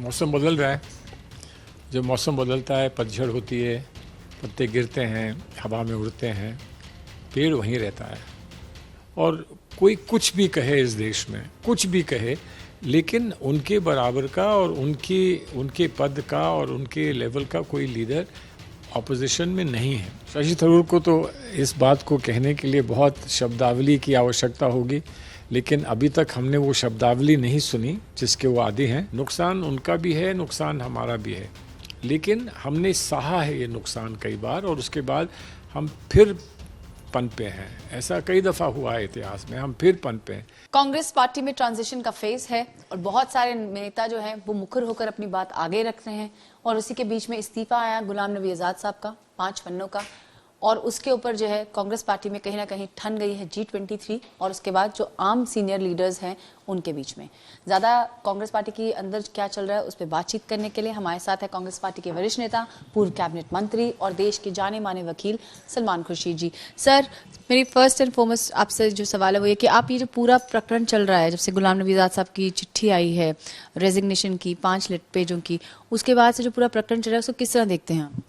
मौसम बदल रहा है। जब मौसम बदलता है, पतझड़ होती है, पत्ते गिरते हैं, हवा में उड़ते हैं, पेड़ वहीं रहता है। और कोई कुछ भी कहे इस देश में, कुछ भी कहे, लेकिन उनके बराबर का और उनके पद का और उनके लेवल का कोई लीडर ऑपोजिशन में नहीं है। शशि थरूर को तो इस बात को कहने के लिए बहुत शब्दावली की आवश्यकता होगी, लेकिन अभी तक हमने वो शब्दावली नहीं सुनी जिसके वो आदी हैं। नुकसान उनका भी है, नुकसान हमारा भी है, लेकिन हमने सहा है ये नुकसान कई बार, और उसके बाद हम फिर पनपे हैं। ऐसा कई दफ़ा हुआ है इतिहास में, हम फिर पनपे हैं। कांग्रेस पार्टी में ट्रांजिशन का फेज है और बहुत सारे नेता जो हैं वो मुखर होकर अपनी बात आगे रख रहे हैं, और उसी के बीच में इस्तीफा आया गुलाम नबी आजाद साहब का 5 पन्नों का, और उसके ऊपर जो है कांग्रेस पार्टी में कहीं ना कहीं ठन गई है G23, और उसके बाद जो आम सीनियर लीडर्स हैं उनके बीच में ज्यादा कांग्रेस पार्टी के अंदर क्या चल रहा है उस पर बातचीत करने के लिए हमारे साथ है कांग्रेस पार्टी के वरिष्ठ नेता, पूर्व कैबिनेट मंत्री और देश के जाने माने वकील सलमान खुर्शीद जी। सर, मेरी फर्स्ट एंड फॉरमोस्ट आपसे जो सवाल है वो ये कि आप ये जो पूरा प्रकरण चल रहा है, जब से गुलाम नबी आजाद साहब की चिट्ठी आई है रेजिग्नेशन की 5 पेजों की, उसके बाद से जो पूरा प्रकरण चल रहा है उसको किस तरह देखते हैं आप?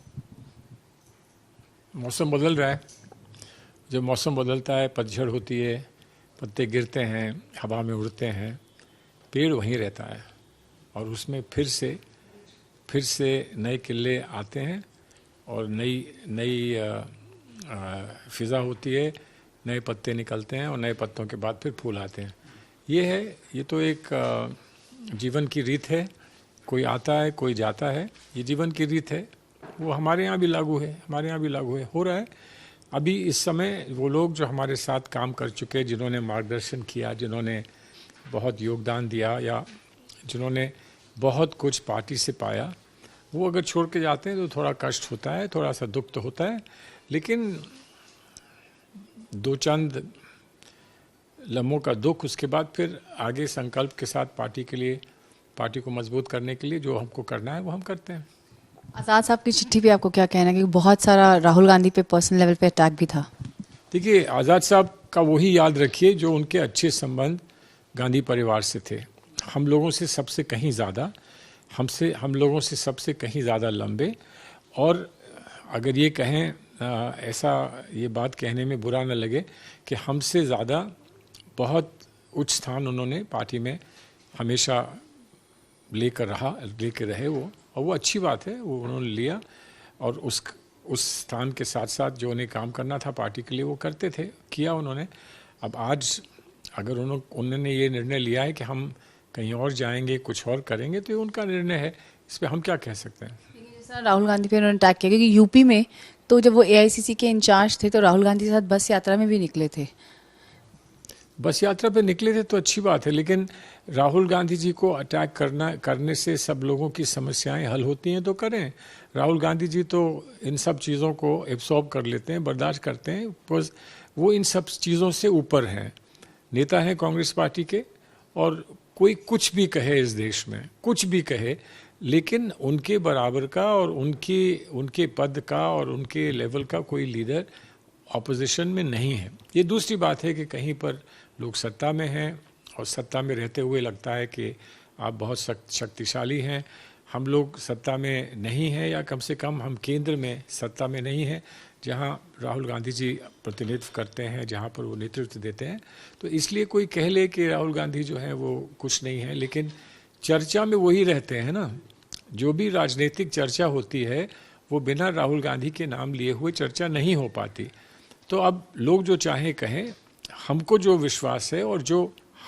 मौसम बदल रहा है। जब मौसम बदलता है, पतझड़ होती है, पत्ते गिरते हैं, हवा में उड़ते हैं, पेड़ वहीं रहता है, और उसमें फिर से नए किले आते हैं और नई फिज़ा होती है, नए पत्ते निकलते हैं, और नए पत्तों के बाद फिर फूल आते हैं। ये तो एक जीवन की रीत है। कोई आता है, कोई जाता है, ये जीवन की रीत है। वो हमारे यहाँ भी लागू है, हो रहा है। अभी इस समय वो लोग जो हमारे साथ काम कर चुके, जिन्होंने मार्गदर्शन किया, जिन्होंने बहुत योगदान दिया, या जिन्होंने बहुत कुछ पार्टी से पाया, वो अगर छोड़ के जाते हैं तो थोड़ा कष्ट होता है, थोड़ा सा दुख तो होता है, लेकिन दो चंद लम्हों का दुख, उसके बाद फिर आगे संकल्प के साथ पार्टी को मजबूत करने के लिए जो हमको करना है वो हम करते हैं। आजाद साहब की चिट्ठी पे आपको क्या कहना है, क्योंकि बहुत सारा राहुल गांधी पे पर्सनल लेवल पे अटैक भी था? देखिए, आज़ाद साहब का वही याद रखिए जो उनके अच्छे संबंध गांधी परिवार से थे। हम लोगों से सबसे कहीं ज़्यादा, हम लोगों से सबसे कहीं ज़्यादा लंबे, और अगर ये कहें ऐसा, ये बात कहने में बुरा न लगे कि हमसे ज़्यादा बहुत उच्च स्थान उन्होंने पार्टी में हमेशा लेकर रहे वो, और वो अच्छी बात है, वो उन्होंने लिया, और उस स्थान के साथ साथ जो उन्हें काम करना था पार्टी के लिए वो करते थे, किया उन्होंने। अब आज अगर उन्होंने ये निर्णय लिया है कि हम कहीं और जाएंगे, कुछ और करेंगे, तो ये उनका निर्णय है, इस पर हम क्या कह सकते हैं। जैसा राहुल गांधी पे उन्होंने अटैक किया, क्योंकि यूपी में तो जब वो AICC के इंचार्ज थे तो राहुल गांधी के साथ बस यात्रा में भी निकले थे। बस यात्रा पे निकले थे तो अच्छी बात है, लेकिन राहुल गांधी जी को अटैक करने से सब लोगों की समस्याएं हल होती हैं तो करें। राहुल गांधी जी तो इन सब चीज़ों को एब्सॉर्ब कर लेते हैं, बर्दाश्त करते हैं, बस वो इन सब चीज़ों से ऊपर हैं, नेता हैं कांग्रेस पार्टी के। और कोई कुछ भी कहे इस देश में, कुछ भी कहे, लेकिन उनके बराबर का और उनके पद का और उनके लेवल का कोई लीडर ऑपोजिशन में नहीं है। ये दूसरी बात है कि कहीं पर लोग सत्ता में हैं, और सत्ता में रहते हुए लगता है कि आप बहुत शक्तिशाली हैं। हम लोग सत्ता में नहीं हैं, या कम से कम हम केंद्र में सत्ता में नहीं हैं, जहां राहुल गांधी जी प्रतिनिधित्व करते हैं, जहां पर वो नेतृत्व देते हैं। तो इसलिए कोई कह ले कि राहुल गांधी जो है वो कुछ नहीं है, लेकिन चर्चा में वही रहते हैं ना। जो भी राजनीतिक चर्चा होती है वो बिना राहुल गांधी के नाम लिए हुए चर्चा नहीं हो पाती। तो अब लोग जो चाहें कहें, हमको जो विश्वास है और जो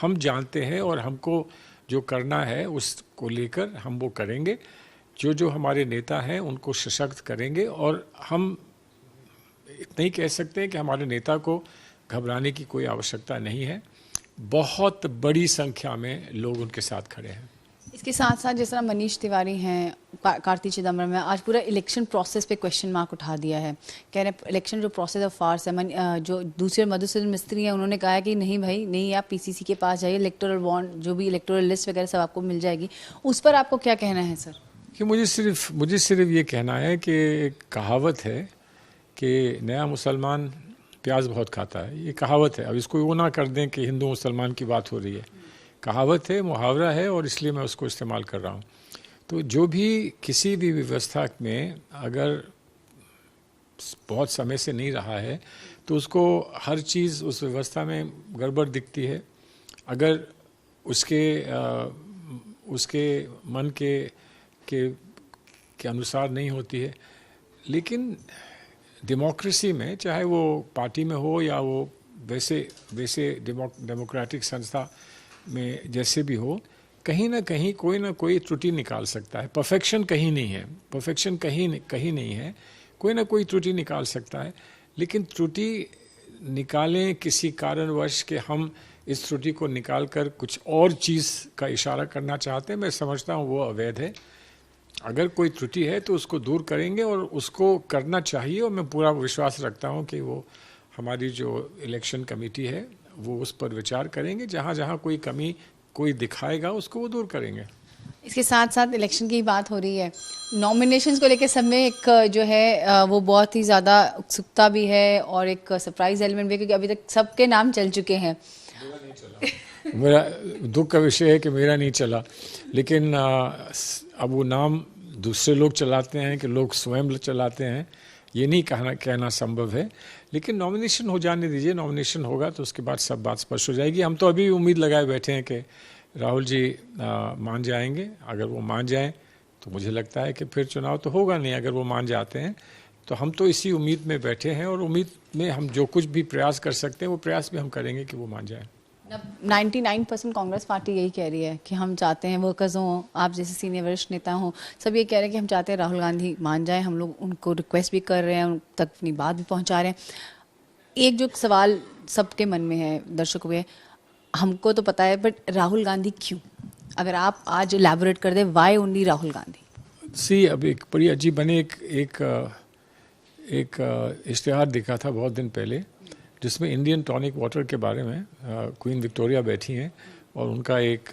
हम जानते हैं और हमको जो करना है उसको लेकर हम वो करेंगे। जो हमारे नेता हैं उनको सशक्त करेंगे, और हम इतना ही कह सकते हैं कि हमारे नेता को घबराने की कोई आवश्यकता नहीं है। बहुत बड़ी संख्या में लोग उनके साथ खड़े हैं। इसके साथ साथ जिस तरह मनीष तिवारी हैं, कार्ति चिदम्बरम है, आज पूरा इलेक्शन प्रोसेस पे क्वेश्चन मार्क उठा दिया है। कह रहे हैं इलेक्शन जो प्रोसेस ऑफ फार्स है। जो दूसरे मधुसूदन मिस्त्री हैं उन्होंने कहा है कि नहीं भाई नहीं, आप PCC के पास जाइए, इलेक्टोरल बॉन्ड जो भी इलेक्टोरल लिस्ट वगैरह सब आपको मिल जाएगी। उस पर आपको क्या कहना है सर? कि मुझे सिर्फ ये कहना है कि एक कहावत है कि नया मुसलमान प्याज बहुत खाता है। ये कहावत है, अब इसको वो ना कर दें कि हिंदू मुसलमान की बात हो रही है। कहावत है, मुहावरा है, और इसलिए मैं उसको इस्तेमाल कर रहा हूँ। तो जो भी किसी भी व्यवस्था में अगर बहुत समय से नहीं रहा है तो उसको हर चीज़ उस व्यवस्था में गड़बड़ दिखती है। अगर उसके मन के अनुसार नहीं होती है। लेकिन डेमोक्रेसी में, चाहे वो पार्टी में हो या वो वैसे डेमोक्रेटिक संस्था में जैसे भी हो, कहीं ना कहीं कोई ना कोई त्रुटि निकाल सकता है। परफेक्शन कहीं नहीं है, परफेक्शन कहीं नहीं है, कोई ना कोई त्रुटि निकाल सकता है। लेकिन त्रुटि निकालें किसी कारणवश के हम इस त्रुटि को निकालकर कुछ और चीज़ का इशारा करना चाहते हैं, मैं समझता हूँ वो अवैध है। अगर कोई त्रुटि है तो उसको दूर करेंगे और उसको करना चाहिए, और मैं पूरा विश्वास रखता हूँ कि वो हमारी जो इलेक्शन कमेटी है वो उस पर विचार करेंगे। जहाँ जहाँ कोई कमी कोई दिखाएगा उसको वो दूर करेंगे। इसके साथ साथ इलेक्शन की बात हो रही है, नॉमिनेशंस को लेकर सब में एक जो है वो बहुत ही ज़्यादा उत्सुकता भी है और एक सरप्राइज एलिमेंट भी है, क्योंकि अभी तक सबके नाम चल चुके हैं। मेरा दुख का विषय है कि मेरा नहीं चला, लेकिन अब वो नाम दूसरे लोग चलाते हैं कि लोग स्वयं चलाते हैं, ये नहीं कहना संभव है। लेकिन नॉमिनेशन हो जाने दीजिए, नॉमिनेशन होगा तो उसके बाद सब बात स्पष्ट हो जाएगी। हम तो अभी उम्मीद लगाए बैठे हैं कि राहुल जी मान जाएंगे। अगर वो मान जाएं तो मुझे लगता है कि फिर चुनाव तो होगा नहीं। अगर वो मान जाते हैं तो हम तो इसी उम्मीद में बैठे हैं, और उम्मीद में हम जो कुछ भी प्रयास कर सकते हैं वो प्रयास भी हम करेंगे कि वो मान जाएं। 99% कांग्रेस पार्टी यही कह रही है कि हम चाहते हैं वर्कर्स हों, आप जैसे सीनियर वरिष्ठ नेता हों, सब ये कह रहे हैं कि हम चाहते हैं राहुल गांधी मान जाएं। हम लोग उनको रिक्वेस्ट भी कर रहे हैं, उन तक अपनी बात भी पहुंचा रहे हैं। एक जो सवाल सबके मन में है, दर्शकों में, हमको तो पता है, बट राहुल गांधी क्यों? अगर आप आज इलैबोरेट कर दें, वाई ओनली राहुल गांधी? अब एक बड़ी अजीब बने एक इश्तिहार दिखा था बहुत दिन पहले, जिसमें इंडियन टॉनिक वाटर के बारे में क्वीन विक्टोरिया बैठी हैं और उनका एक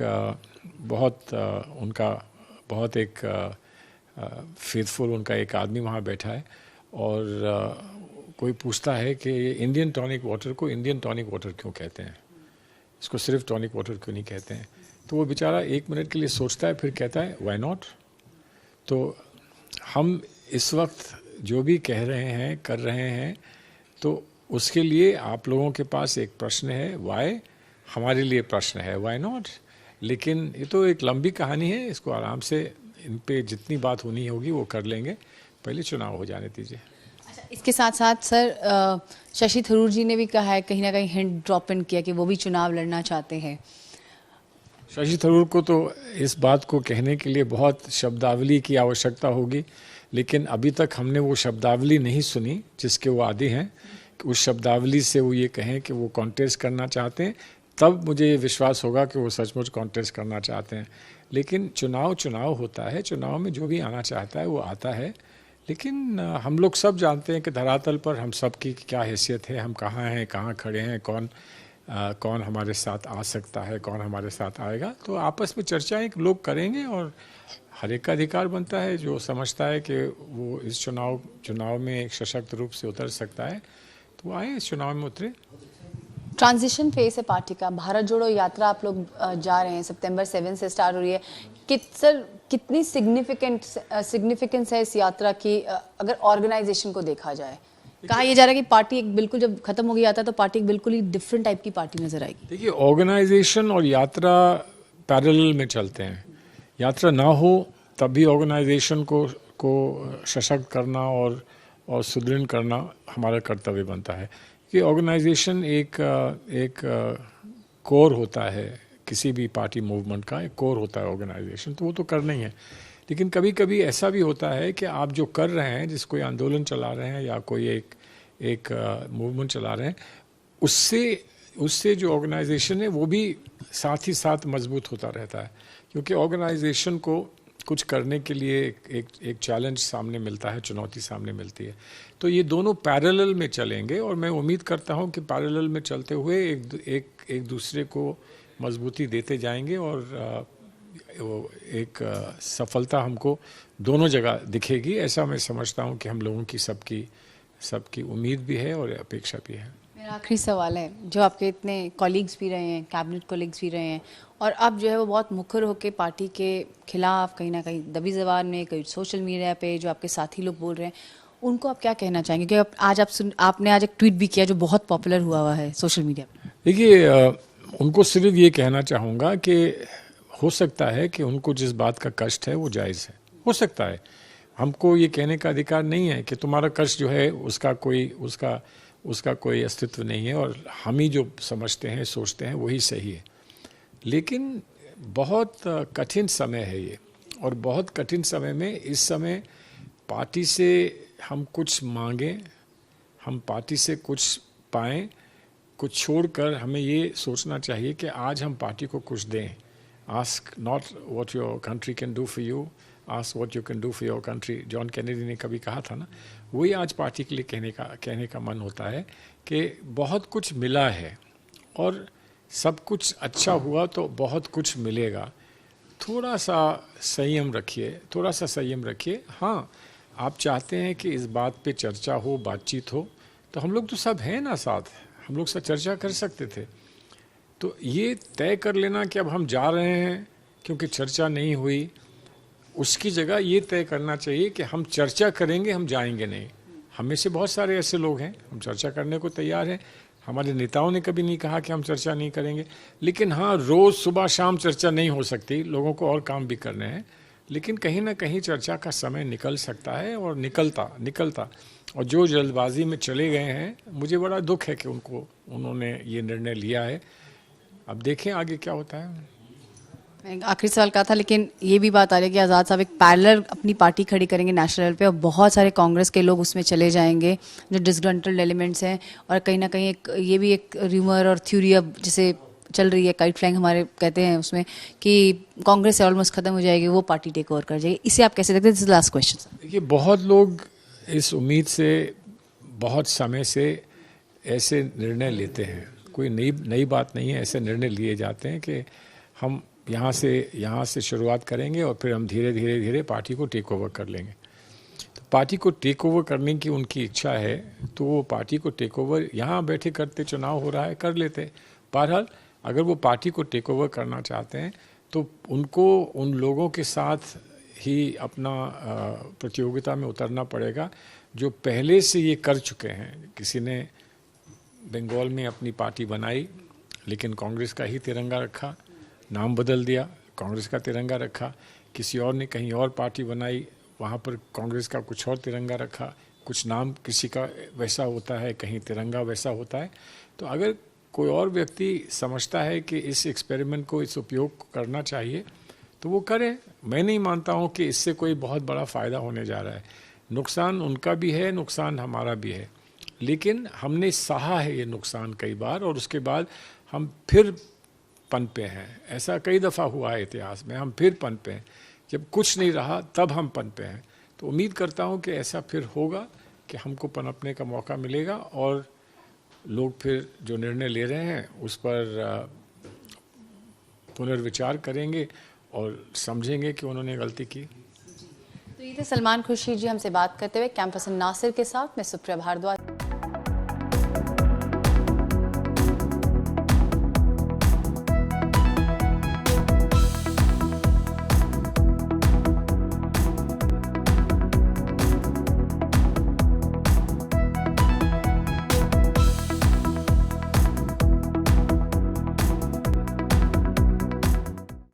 फेथफुल उनका एक आदमी वहाँ बैठा है, और कोई पूछता है कि इंडियन टॉनिक वाटर को इंडियन टॉनिक वाटर क्यों कहते हैं, इसको सिर्फ टॉनिक वाटर क्यों नहीं कहते हैं? तो वो बेचारा 1 मिनट के लिए सोचता है, फिर कहता है व्हाई नॉट। तो हम इस वक्त जो भी कह रहे हैं, कर रहे हैं, तो उसके लिए आप लोगों के पास एक प्रश्न है वाई, हमारे लिए प्रश्न है वाई नॉट। लेकिन ये तो एक लंबी कहानी है, इसको आराम से इन पे जितनी बात होनी होगी वो कर लेंगे, पहले चुनाव हो जाने दीजिए। अच्छा, इसके साथ साथ सर शशि थरूर जी ने भी कहा है, कहीं ना कहीं हिंट ड्रॉप इन किया कि वो भी चुनाव लड़ना चाहते हैं। शशि थरूर को तो इस बात को कहने के लिए बहुत शब्दावली की आवश्यकता होगी, लेकिन अभी तक हमने वो शब्दावली नहीं सुनी जिसके वो आदी हैं। उस शब्दावली से वो ये कहें कि वो कॉन्टेस्ट करना चाहते हैं, तब मुझे विश्वास होगा कि वो सचमुच कॉन्टेस्ट करना चाहते हैं। लेकिन चुनाव होता है, चुनाव में जो भी आना चाहता है वो आता है। लेकिन हम लोग सब जानते हैं कि धरातल पर हम सब की क्या हैसियत है, हम कहाँ हैं, कहाँ खड़े हैं, कौन हमारे साथ आ सकता है, कौन हमारे साथ आएगा। तो आपस में चर्चाएं लोग करेंगे, और हर एक का अधिकार बनता है जो समझता है कि वो इस चुनाव में एक सशक्त रूप से उतर सकता है तो आए इस चुनाव में उतरे। ट्रांजिशन फेज है पार्टी का, भारत जोड़ो यात्रा आप लोग जा रहे हैं, सितंबर 7 से स्टार्ट हो रही है। कितनी सिग्निफिकेंस है इस यात्रा की अगर ऑर्गेनाइजेशन को देखा जाए? कहा यह जा रहा है कि पार्टी एक बिल्कुल, जब खत्म होगी यात्रा तो पार्टी एक बिल्कुल ही डिफरेंट टाइप की पार्टी नजर आएगी। देखिए, ऑर्गेनाइजेशन और यात्रा पैरेलल में चलते हैं। यात्रा ना हो तब भी ऑर्गेनाइजेशन को सशक्त करना और सुदृढ़ करना हमारा कर्तव्य बनता है कि ऑर्गेनाइजेशन एक कोर होता है, किसी भी पार्टी मूवमेंट का एक कोर होता है ऑर्गेनाइजेशन, तो वो तो करना ही है। लेकिन कभी कभी ऐसा भी होता है कि आप जो कर रहे हैं, जिस कोई आंदोलन चला रहे हैं या कोई एक मूवमेंट चला रहे हैं, उससे जो ऑर्गेनाइजेशन है वो भी साथ ही साथ मजबूत होता रहता है, क्योंकि ऑर्गेनाइजेशन को कुछ करने के लिए एक चैलेंज सामने मिलता है, चुनौती सामने मिलती है। तो ये दोनों पैरेलल में चलेंगे, और मैं उम्मीद करता हूँ कि पैरेलल में चलते हुए एक दूसरे को मजबूती देते जाएंगे, और एक सफलता हमको दोनों जगह दिखेगी। ऐसा मैं समझता हूँ कि हम लोगों की सबकी उम्मीद भी है और अपेक्षा भी है। मेरा आखिरी सवाल है, जो आपके इतने कॉलीग्स भी रहे हैं, कैबिनेट कॉलीग्स भी रहे हैं, और अब जो है वो बहुत मुखर होकर पार्टी के खिलाफ कहीं ना कहीं दबी जबान में, कहीं सोशल मीडिया पे जो आपके साथी लोग बोल रहे हैं, उनको आप क्या कहना चाहेंगे? क्योंकि आपने आज एक ट्वीट भी किया जो बहुत पॉपुलर हुआ है सोशल मीडिया पे। देखिए, उनको सिर्फ ये कहना चाहूँगा कि हो सकता है कि उनको जिस बात का कष्ट है वो जायज़ है, हो सकता है। हमको ये कहने का अधिकार नहीं है कि तुम्हारा कष्ट जो है उसका कोई अस्तित्व नहीं है, और हम ही जो समझते हैं सोचते हैं वही सही है। लेकिन बहुत कठिन समय है ये, और बहुत कठिन समय में इस समय पार्टी से हम कुछ मांगें, हम पार्टी से कुछ पाएं, कुछ छोड़कर हमें ये सोचना चाहिए कि आज हम पार्टी को कुछ दें। Ask not what your country can do for you, ask what you can do for your country. John Kennedy ने कभी कहा था ना, वही आज पार्टी के लिए कहने का मन होता है कि बहुत कुछ मिला है और सब कुछ अच्छा हुआ तो बहुत कुछ मिलेगा। थोड़ा सा संयम रखिए। हाँ, आप चाहते हैं कि इस बात पे चर्चा हो, बातचीत हो, तो हम लोग तो सब हैं ना साथ, हम लोग से चर्चा कर सकते थे। तो ये तय कर लेना कि अब हम जा रहे हैं क्योंकि चर्चा नहीं हुई, उसकी जगह ये तय करना चाहिए कि हम चर्चा करेंगे, हम जाएंगे नहीं। हम में से बहुत सारे ऐसे लोग हैं, हम चर्चा करने को तैयार हैं। हमारे नेताओं ने कभी नहीं कहा कि हम चर्चा नहीं करेंगे, लेकिन हाँ, रोज़ सुबह शाम चर्चा नहीं हो सकती, लोगों को और काम भी करने हैं। लेकिन कहीं ना कहीं चर्चा का समय निकल सकता है, और निकलता। और जो जल्दबाजी में चले गए हैं, मुझे बड़ा दुख है कि उन्होंने ये निर्णय लिया है। अब देखें आगे क्या होता है। आखिरी सवाल का था, लेकिन ये भी बात आ रही है कि आज़ाद साहब एक पैरेलल अपनी पार्टी खड़ी करेंगे नेशनल लेवल पे, और बहुत सारे कांग्रेस के लोग उसमें चले जाएंगे जो डिसग्रंटल्ड एलिमेंट्स हैं। और कहीं ना कहीं ये भी एक र्यूमर और थ्योरी अब जैसे चल रही है, काइट फ्लाइंग हमारे कहते हैं उसमें, कि कांग्रेस ऑलमोस्ट खत्म हो जाएगी, वो पार्टी टेक ओवर कर जाएगी। इसे आप कैसे देखते हैं? This is last question. देखिए, बहुत लोग इस उम्मीद से बहुत समय से ऐसे निर्णय लेते हैं, कोई नई बात नहीं है। ऐसे निर्णय लिए जाते हैं कि हम यहाँ से शुरुआत करेंगे और फिर हम धीरे पार्टी को टेक ओवर कर लेंगे। तो पार्टी को टेक ओवर करने की उनकी इच्छा है, तो वो पार्टी को टेक ओवर यहाँ बैठे करते, चुनाव हो रहा है, कर लेते। बहरहाल अगर वो पार्टी को टेक ओवर करना चाहते हैं तो उनको उन लोगों के साथ ही अपना प्रतियोगिता में उतरना पड़ेगा जो पहले से ये कर चुके हैं। किसी ने बंगाल में अपनी पार्टी बनाई, लेकिन कांग्रेस का ही तिरंगा रखा, नाम बदल दिया, कांग्रेस का तिरंगा रखा। किसी और ने कहीं और पार्टी बनाई, वहाँ पर कांग्रेस का कुछ और तिरंगा रखा। कुछ नाम किसी का वैसा होता है, कहीं तिरंगा वैसा होता है। तो अगर कोई और व्यक्ति समझता है कि इस एक्सपेरिमेंट को, इस उपयोग को करना चाहिए, तो वो करें। मैं नहीं मानता हूँ कि इससे कोई बहुत बड़ा फ़ायदा होने जा रहा है। नुकसान उनका भी है, नुकसान हमारा भी है, लेकिन हमने सहा है ये नुकसान कई बार, और उसके बाद हम फिर पनपे हैं। ऐसा कई दफ़ा हुआ है इतिहास में, हम फिर पनपे हैं। जब कुछ नहीं रहा तब हम पनपे हैं। तो उम्मीद करता हूँ कि ऐसा फिर होगा, कि हमको पनपने का मौका मिलेगा, और लोग फिर जो निर्णय ले रहे हैं उस पर पुनर्विचार करेंगे और समझेंगे कि उन्होंने गलती की। तो ये थे सलमान खुर्शीद जी हमसे बात करते हुए। कैंपस नासिर के साथ मैं सुप्रिया भारद्वाज।